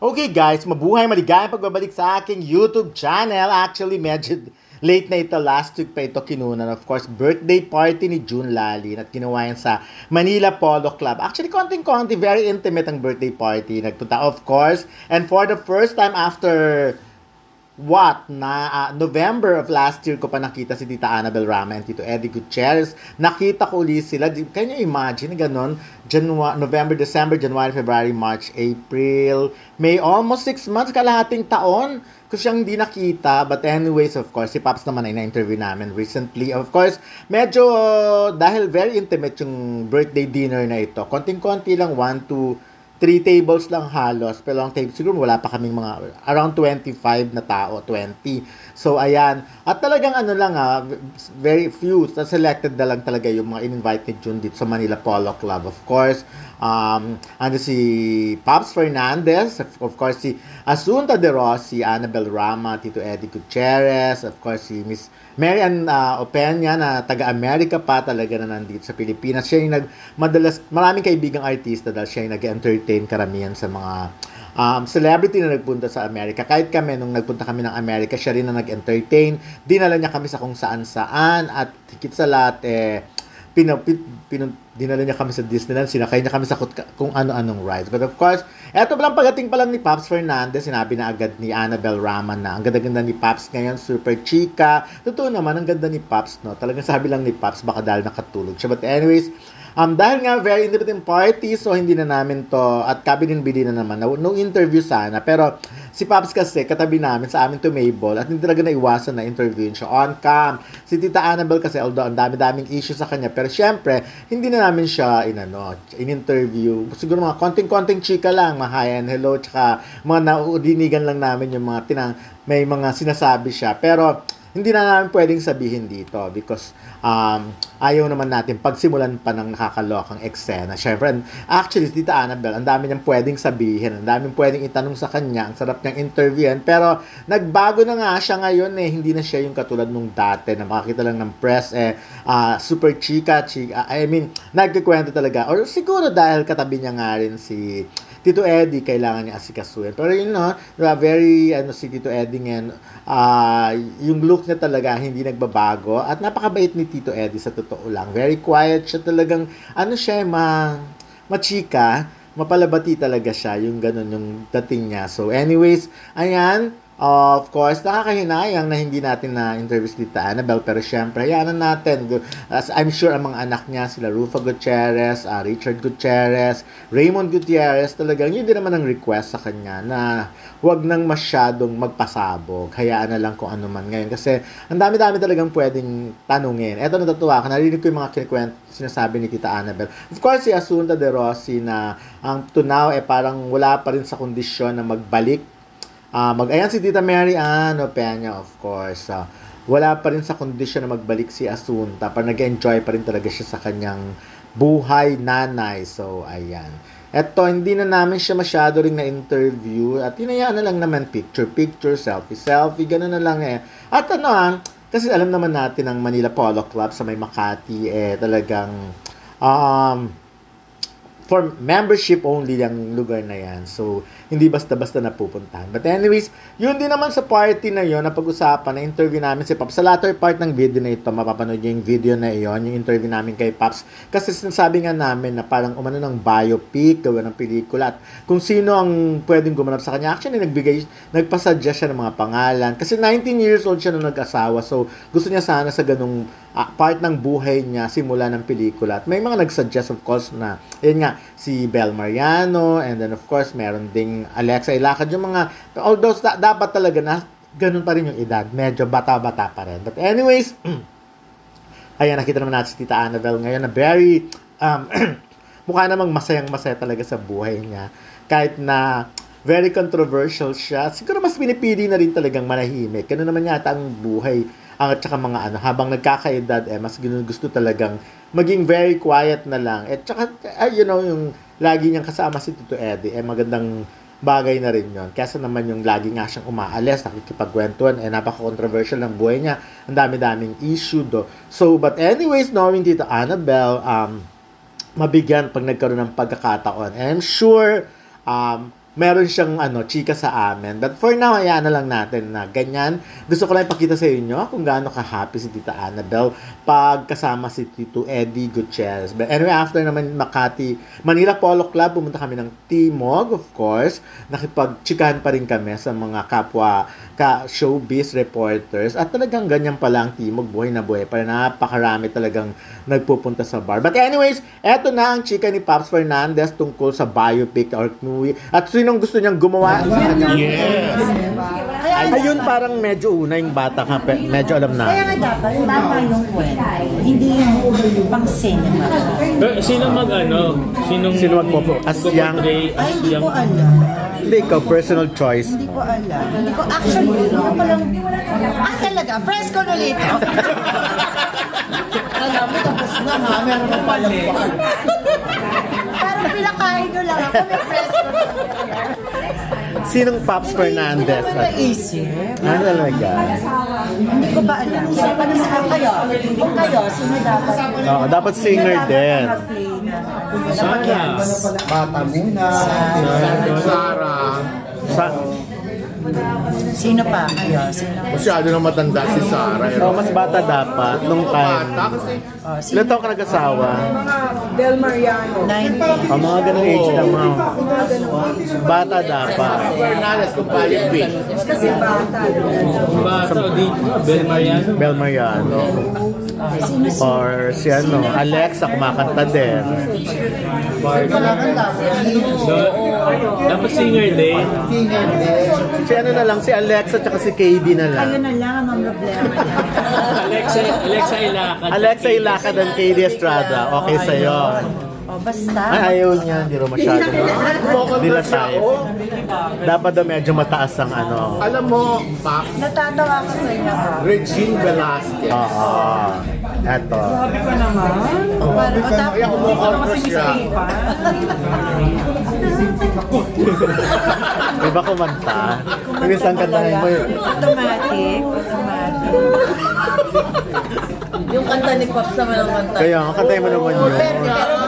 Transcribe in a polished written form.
Okay guys, mabuhay, maligayang pagbabalik sa aking YouTube channel. Actually, medyo late na ito. Last week pa ito kinunan. Of course, birthday party ni June Lalin at ginawa yan sa Manila Polo Club. Actually, konting-konti, very intimate ang birthday party. Nagpunta, of course. And for the first time after November of last year ko pa nakita si Tita Annabel Rama and Tito Eddie Gutierrez. Nakita ko ulit sila. Can you imagine, ganon? November, December, January, February, March, April, May, almost 6 months, kalahating taon ko siyang hindi nakita. But anyways, of course, si Pops naman ay na-interview namin recently. Of course, medyo dahil very intimate yung birthday dinner na ito. Konting-konti lang, 1 to 3 tables lang halos, pero ang table siguro wala pa kaming mga around 25 na tao, 20. So ayan, at talagang ano lang very few, selected na lang talaga yung mga in-invited June dito sa Manila Polo Club. Of course, ano si Pops Fernandez, of course si Asunta De Rossi, Annabel Rama, Tito Eddie Gutierrez, of course si Miss Mary Ann Opeña na taga-America pa talaga na nandito sa Pilipinas. Siya yung madalas, maraming kaibigang artista dahil siya yung nag-entertain karamihan sa mga celebrity na nagpunta sa Amerika. Kahit kami, nung nagpunta kami ng Amerika, siya rin na nag-entertain. Dinala niya kami sa kung saan-saan at higit sa lahat, dinala niya kami sa Disneyland, sinakay niya kami sa kung ano-anong rides. But of course, eto lang pagating pa lang ni Pops Fernandez, sinabi na agad ni Annabel Rama na ang ganda-ganda ni Pops ngayon, super chika. Totoo naman, ang ganda ni Pops, no? Talagang sabi lang ni Pops, baka dahil nakatulog siya. But anyways, dahil nga very intimate party, so hindi na namin to, at kabinin-bili na naman, no interview sana, pero si Pops kasi katabi namin sa amin tumable at hindi talaga naiwasan na interviewin siya on cam. Si Tita Annabel kasi, although ang dami-daming issue sa kanya, pero syempre, hindi na namin siya in-interview. Siguro mga konting-konting chika lang, mga hi and hello, tsaka mga naudinigan lang namin yung mga may mga sinasabi siya. Pero hindi na namin pwedeng sabihin dito because ayaw naman natin pagsimulan pa ng nakakalokang eksena. Siyempre, actually, si Tita Annabel, ang dami niyang pwedeng sabihin, ang daming pwedeng itanong sa kanya, ang sarap niyang interviewin, pero nagbago na nga siya ngayon hindi na siya yung katulad nung dati na makakita lang ng press, super chika, I mean, nagkikwento talaga. Or siguro dahil katabi niya nga rin si Tito Eddie, kailangan niya asikasuhin. Pero very, si Tito Eddie ngayon, yung look niya talaga hindi nagbabago at napakabait ni Tito Eddie sa totoo lang. Very quiet siya talagang, machika, mapalabati talaga siya, yung ganun yung dating niya. So anyways, ayan, of course, nakakahinayang na hindi natin na-interview si Tita Annabel, pero syempre, hayaan natin. As I'm sure ang mga anak niya, sila Rufa Gutierrez, Richard Gutierrez, Raymond Gutierrez, talagang yun din naman ang request sa kanya na huwag nang masyadong magpasabog. Hayaan na lang kung ano man ngayon. Kasi ang dami-dami talagang pwedeng tanungin. Eto, natatuwa ka, narinig ko yung mga sinasabi ni Tita Annabel. Of course, si Asunta De Rossi na to now, parang wala pa rin sa kondisyon na magbalik. Ayan si Tita Mary Ann Opeña, of course. Wala pa rin sa kondisyon na magbalik si Asunta. Parang nag-enjoy pa rin talaga siya sa kanyang buhay nanay. So, ayan. Eto, hindi na namin siya masyado rin na-interview. At hinayaan na lang naman picture, selfie, gano'n na lang At kasi alam naman natin ang Manila Polo Club sa may Makati, talagang, for membership only yung lugar na yan. So, hindi basta-basta napupuntahan. But anyways, yun din naman sa party na yun, na pag-usapan, na interview namin si Pops. Sa latter part ng video na ito, mapapanood yung video na yun, yung interview namin kay Pops. Kasi sinasabi nga namin na parang umano ng biopic, gawa ng pelikula, at kung sino ang pwedeng gumanap sa kanya. Actually, nagpasuggest siya ng mga pangalan. Kasi 19 years old siya nung nag-asawa. So, gusto niya sana sa ganung part ng buhay niya, simula ng pelikula. At may mga nag-suggest, of course, na, yun nga, si Bel Mariano, and then, of course, meron ding Alexa Ilacad, yung mga, although dapat talaga na ganun pa rin yung edad, medyo bata-bata pa rin. But anyways, ayan, nakita naman natin si Tita Annabel ngayon na very, mukha namang masayang-masaya talaga sa buhay niya. Kahit na very controversial siya, siguro mas pinipili na rin talagang manahimik. Ganun naman yata ang buhay, at saka mga habang nagkakaedad, mas gusto talagang maging very quiet na lang. At saka, yung lagi niyang kasama si Tito Eddie, magandang bagay na rin yon. Kesa naman yung lagi nga siyang umaalis, nakikipagkwentuhan, napaka-controversial ng buhay niya. Ang dami-daming issue do. So, but anyways, knowing Tita Annabel, mabigyan pag nagkaroon ng pagkakataon. And I'm sure, meron siyang chika sa amin. But for now, hayaan na lang natin na ganyan. Gusto ko lang ipakita sa inyo kung gaano ka-happy si Tita Annabel pag kasama si Tito Eddie Gutierrez. But anyway, after naman Manila Polo Club, pumunta kami ng Timog, of course. Nakipag-chikahan pa rin kami sa mga kapwa showbiz reporters. At talagang ganyan pala ang Timog, buhay na buhay. Para napakarami talagang nagpupunta sa bar. But anyways, eto na ang chika ni Pops Fernandez tungkol sa biopic or movie. At sinong gusto niyang gumawa? Yes! Ayun, parang medyo una yung bata ka, medyo alam na. Kaya nga dapat, tama yung kwento. Hindi yung pang cinema. Pero sino Sino magpo as young? Ay, hindi ko alam. Hindi, ikaw, personal choice Hindi mo. ko alam. Hindi ko, actually, hindi ko palang... talaga, press ko ulit. Alam mo, tapos na ha, meron mo palang pa. Parang pinakain ko lang ako, may press ko na. Sinong Pops Fernandez? Hindi ko naisip. Talaga? Hindi ko pa alam. Sino pa naman kayo? Kung kayo, sino dapat? Oo, dapat singer din. Sana. Bata muna. Sarah. Sino pa? Kayo? Sino? Masyado na matanda si Sarah. Oh, mas bata dapat nung time. Bata kasi Ilan taon ka nag-asawa? Del Mariano. 90. Mga ganong age na mga. Bata dapat. Fernandez kung biopic. Kasi bata. Bata o di Bel Mariano. Bel Mariano. Or si Alexa kumakanta din. Dapat singer din. Si na lang, si Alexa tsaka si KD na lang. Kayo na lang ang problema niya. Alexa Ilacad. Alexa Ilacad and KD Estrada. Okay sa'yo. O, basta. Ay, ayaw niya. Hindi rin masyado. Hindi na tayo. Dapat daw medyo mataas ang Alam mo, Pop, Natatawa ko sa inyo. Regine Velasquez. Oo. Eto. Kaya kumukontra siya. Iba kumanta. Ibig saan kantahin mo yun? Automatic. Yung kanta ni Pops naman ang kanta. Kaya, kantahin mo naman yun. Pero